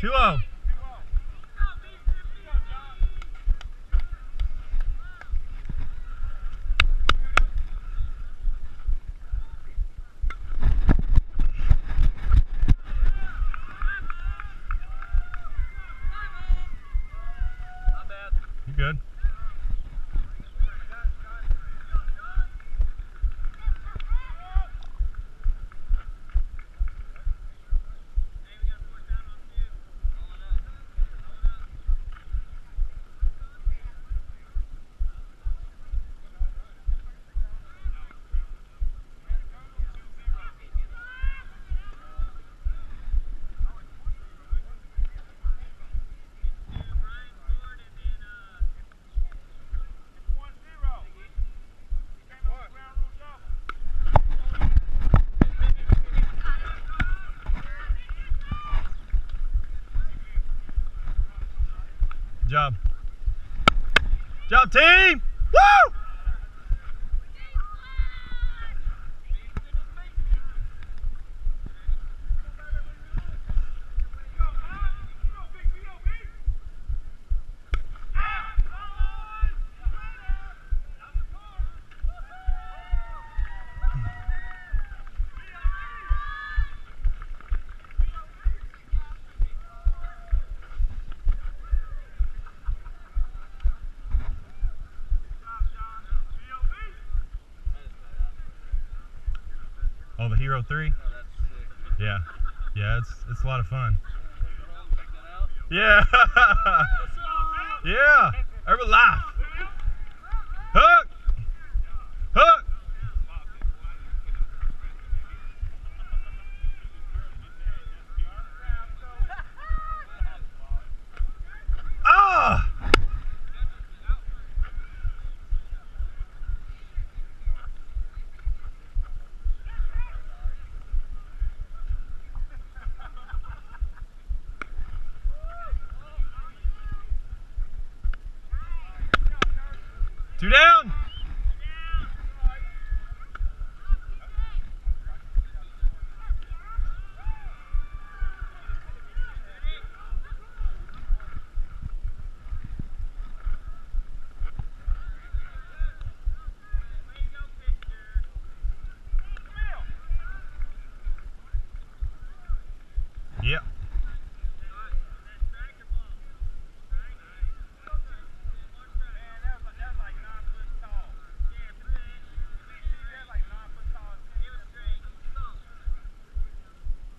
2-0. You good? Good job. Good job, team! Woo! Oh, the Hero 3? Yeah. Yeah, it's a lot of fun. Yeah. Yeah. Everybody laugh. Hook. Hook. Ah. Two down. Yep.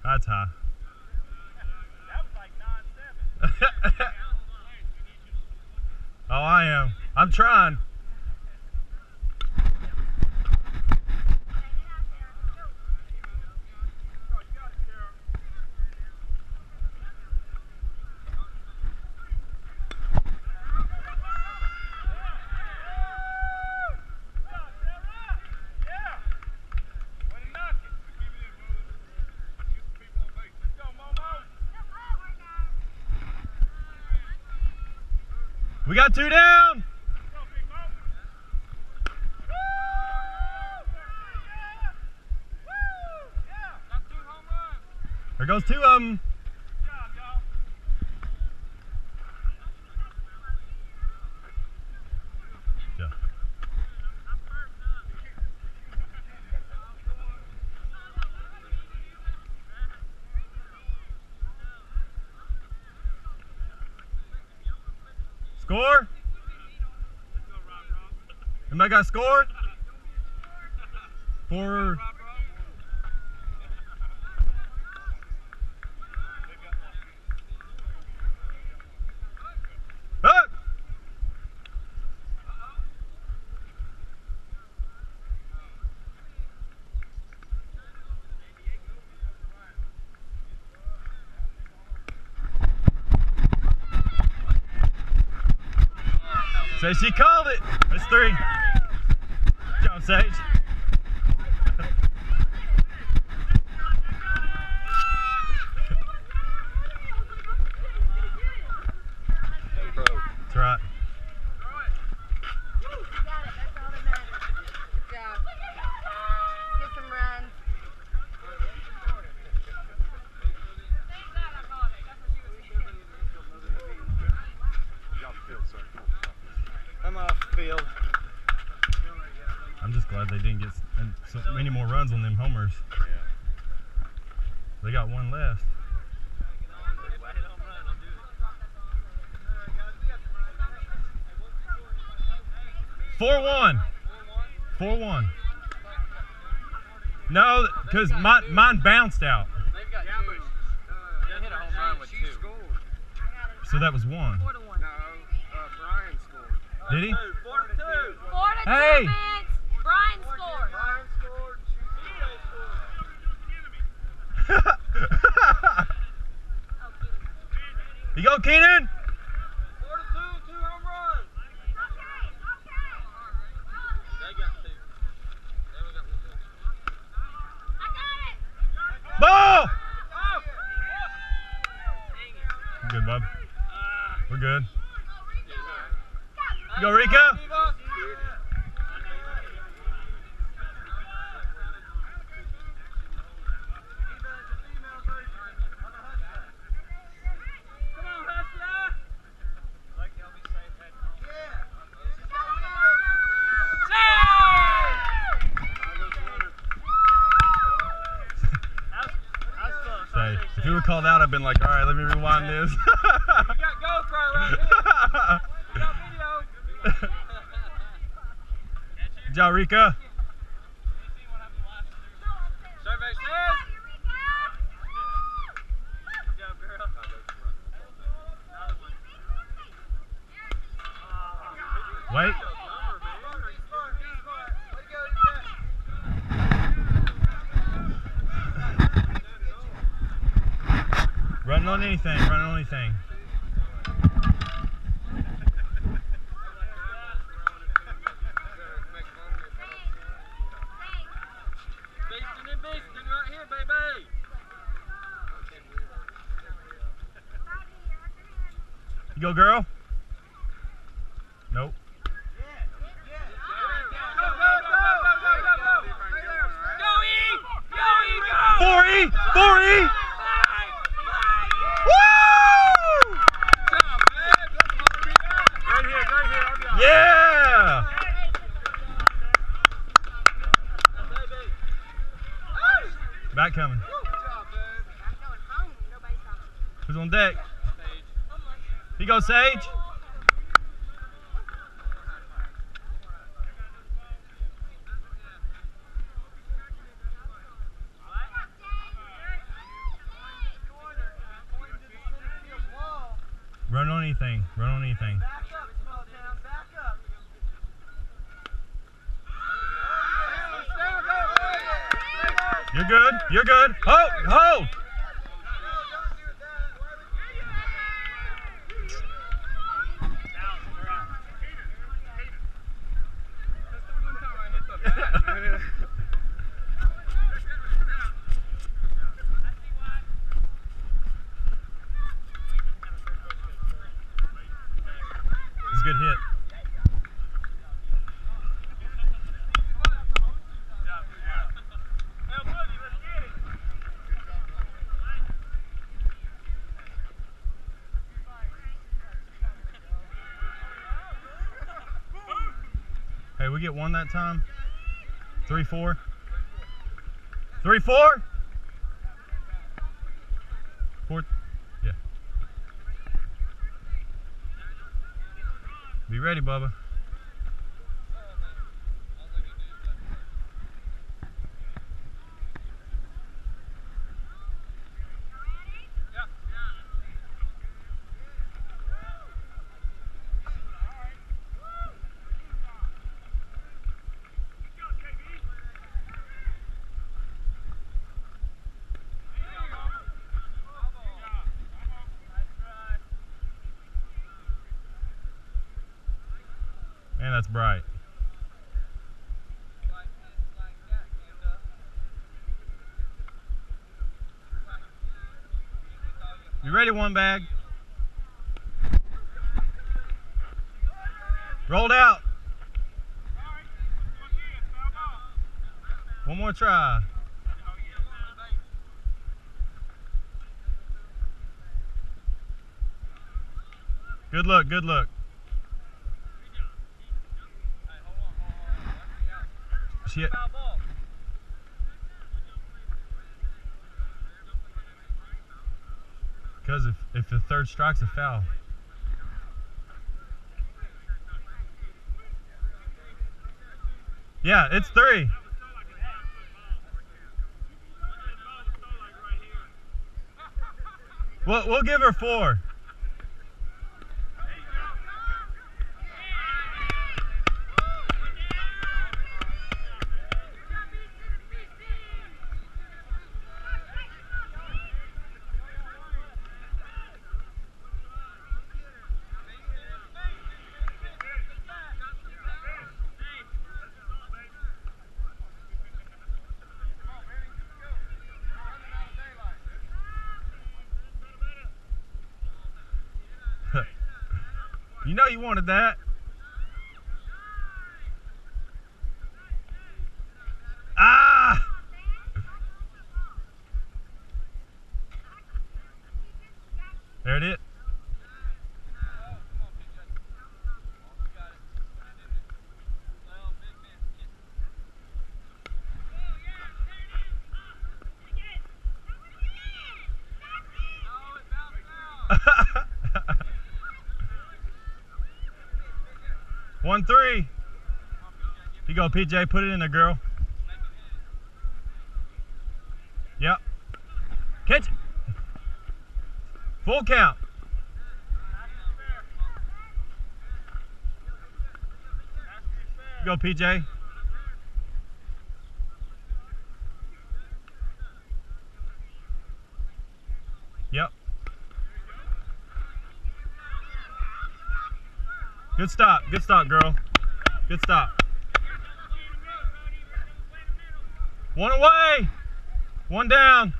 That's high. Oh, I am. I'm trying. We got two down. There goes two of them. Yeah. Score? Anybody got a score? For Hook! So she called it. It's 3. Good job, Sage. That's right. glad they didn't get so many more runs on them homers. Yeah. They got one left. 4-1. 4-1. No, because mine bounced out. They've got two. They hit a home run with two. So that was one. 4-1. No, Brian scored. Did he? 4-2. 4-2, Hey! Vince. Brian scored. Brian scored. You go, Keenan! 4-2, 2 home runs. They got two. They only got one. Ball! Oh! Good, bub. We're good. You go, Rico. Say, if you were called out, I've been like, all right, let me rewind this. You got GoPro right here. You got video. Good job, Rika. Survey says. Good job, girl. Wait. Running on anything, running on anything. Beastin' and beastin' right here, baby. You go, girl. Nope. Go, E! 4E! 4E! Woo! Yeah! Back coming. Who's on deck? Here you go, Sage. Run on anything. Run on anything. Back up, small town, back up. You're good. You're good. Hold. Hold. It's a good hit. Hey, we get one that time? 3-4? 3-4? 4? Yeah. Be ready, Bubba. And that's bright. You ready, one bag? Rolled out. One more try. Good look, good look. hit. Foul ball. Because if the third strike's a foul. Yeah, it's 3. We'll give her 4. You know you wanted that. Ah! There it is. One 3. Here you go, PJ. Put it in there, girl. Yep. Catch it. Full count. Go, PJ. Yep. Good stop. Good stop, girl. Good stop. One away. One down.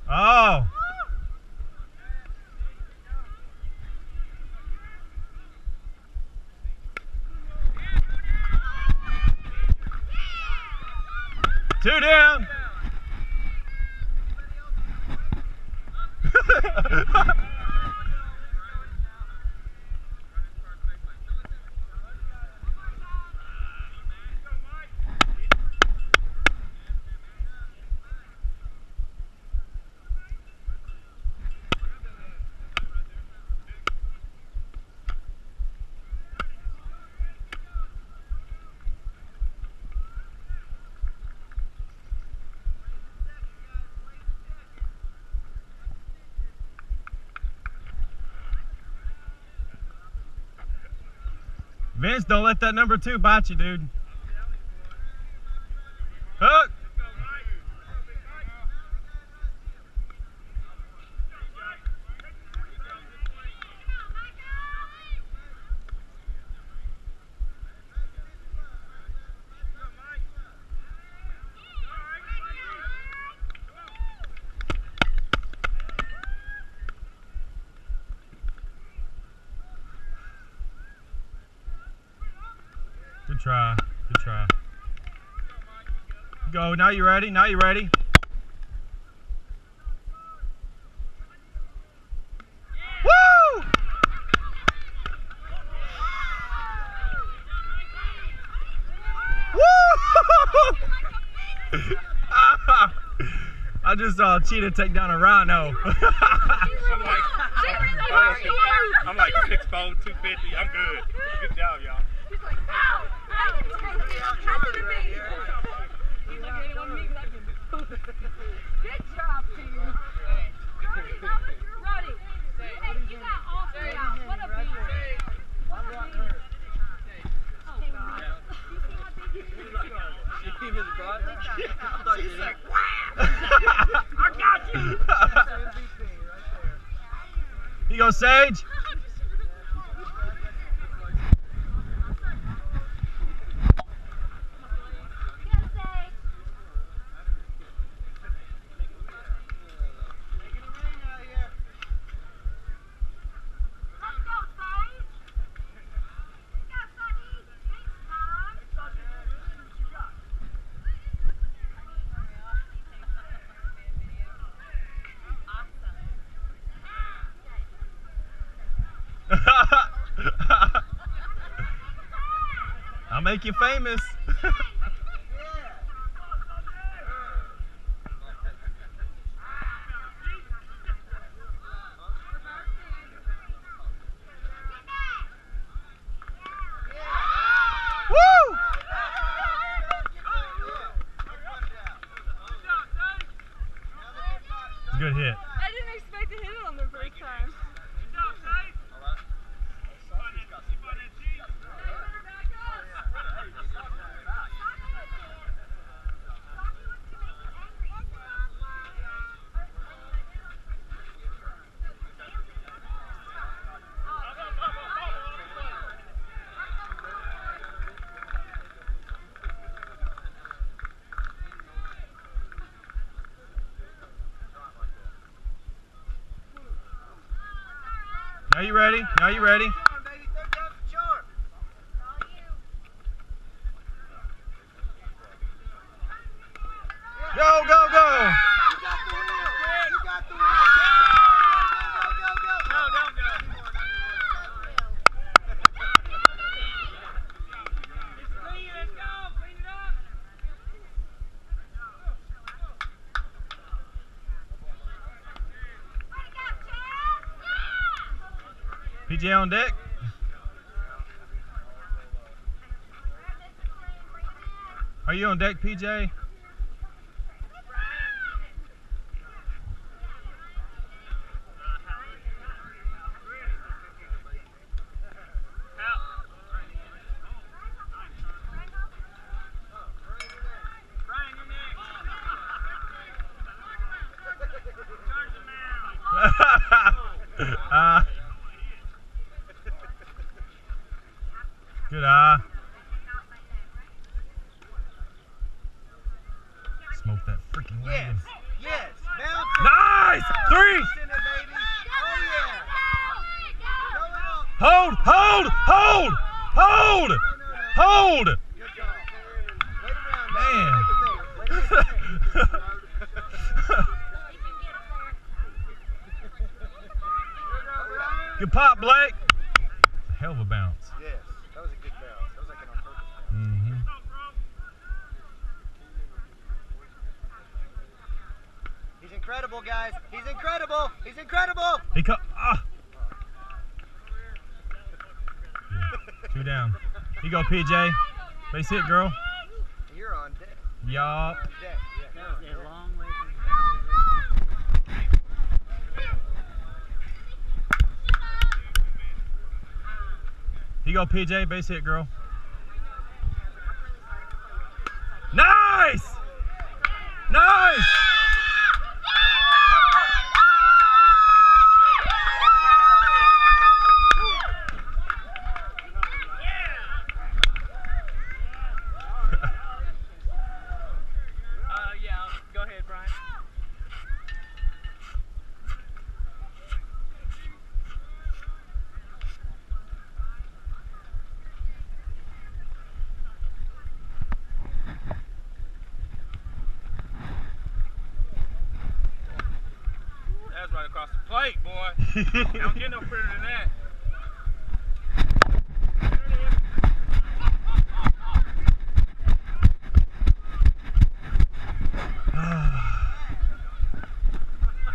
Oh. Two down. Vince, don't let that number 2 bite you, dude. Hook. Good try. Good try. Go. Now you ready? Now you ready? Woo! Woo! I just saw a cheetah take down a rhino. I'm like 6'4", 250. I'm good. Good job, y'all. He's like, ow! I didn't take it. Nothing to me. He's like, hey, it wasn't me because I can. Good job, team. Roddy, hey, you got all 3 out. What a beat. What a beat. Oh, God. She came in the garage. I thought you She's like, wow! I got you! Here you go, Sage. make you famous. Woo! Good hit. I didn't expect to hit it on the first time. Now you ready? Now you ready? Go, go, go! PJ on deck. Are you on deck, PJ? Good eye. Smoke that freaking wagon. Yes. Nice! 3! Oh, yeah. Hold! Hold! Hold! Hold! Hold! Good job. Wait around, Man. Wait a minute. Good pop, Blake. A hell of a bounce. Yes, that was a good bounce. That was like an on purpose. Mm-hmm. He's incredible, guys. He's incredible. He's incredible. He cut. Ah. Yeah, 2 down. You go, PJ. Base hit, girl. You're on deck. Yup. You're on deck. Yeah. That was a long way from You go, PJ. Base hit, girl. Nice! Nice! yeah, go ahead, Brian. That's right across the plate, boy. Don't get no further than that.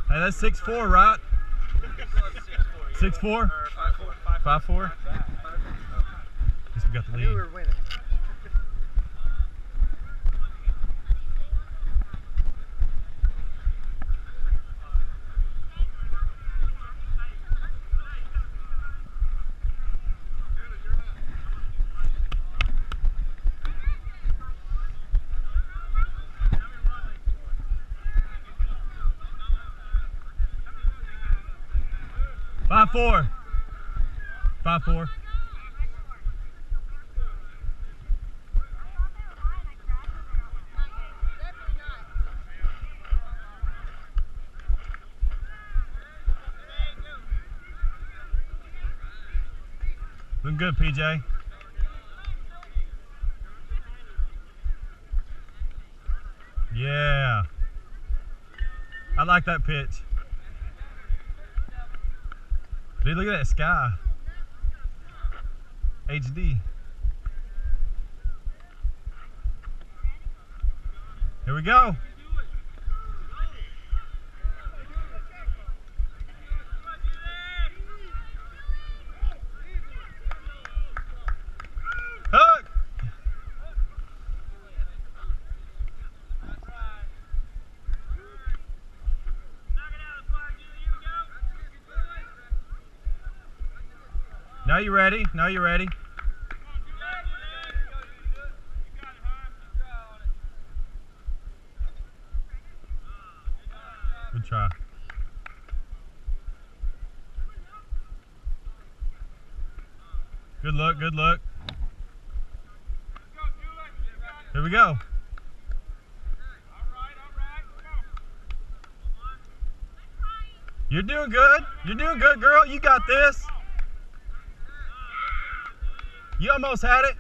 Hey, that's 6-4, right? 6-4? 5-4? Guess we got the I knew we lead. were winning. Five, 4. 5-4. Doing good, PJ. Yeah. I like that pitch. Dude, look at that sky. HD. Here we go. Hook. Now you ready? Now you ready? Good try. Good look, good look. Here we go. You're doing good. You're doing good, girl. You got this. You almost had it.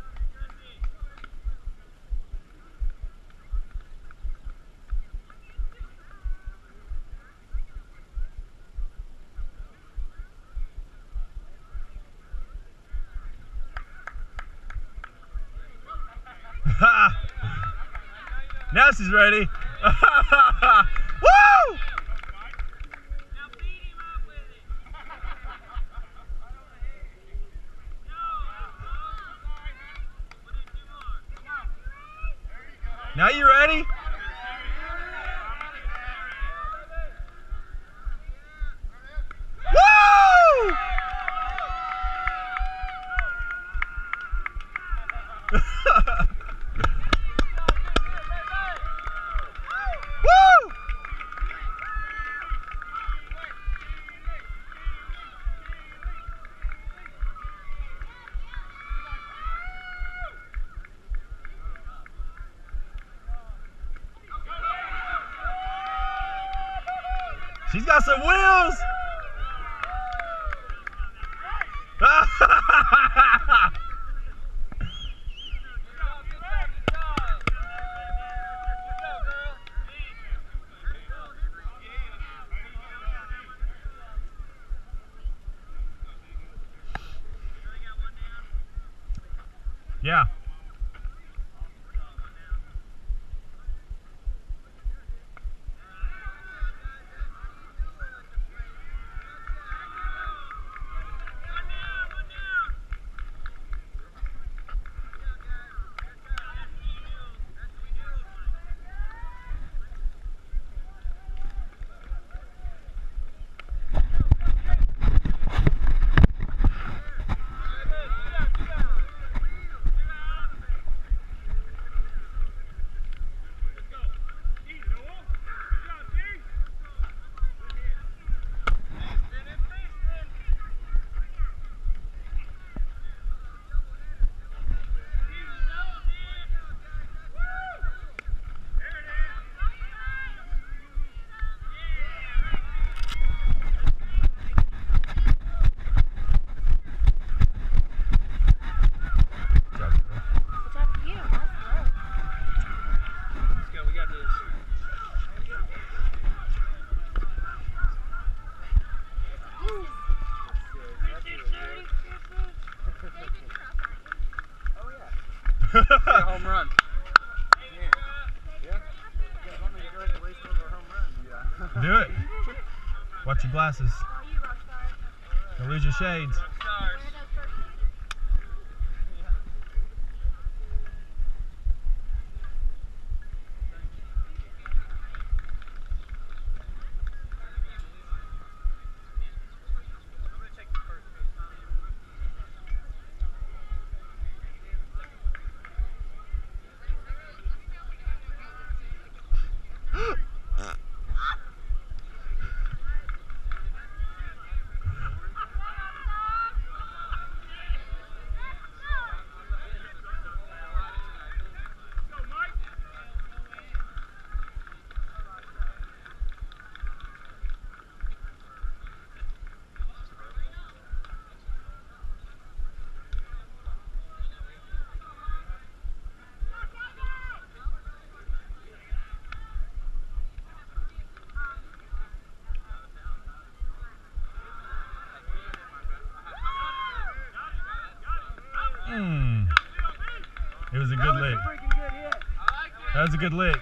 Now she's ready. Woo! Now you ready? Woo! Woo! She's got some wheels. Yeah. Home run. Do it. Watch your glasses. Don't lose your shades. It was a good lick. That was a good lick.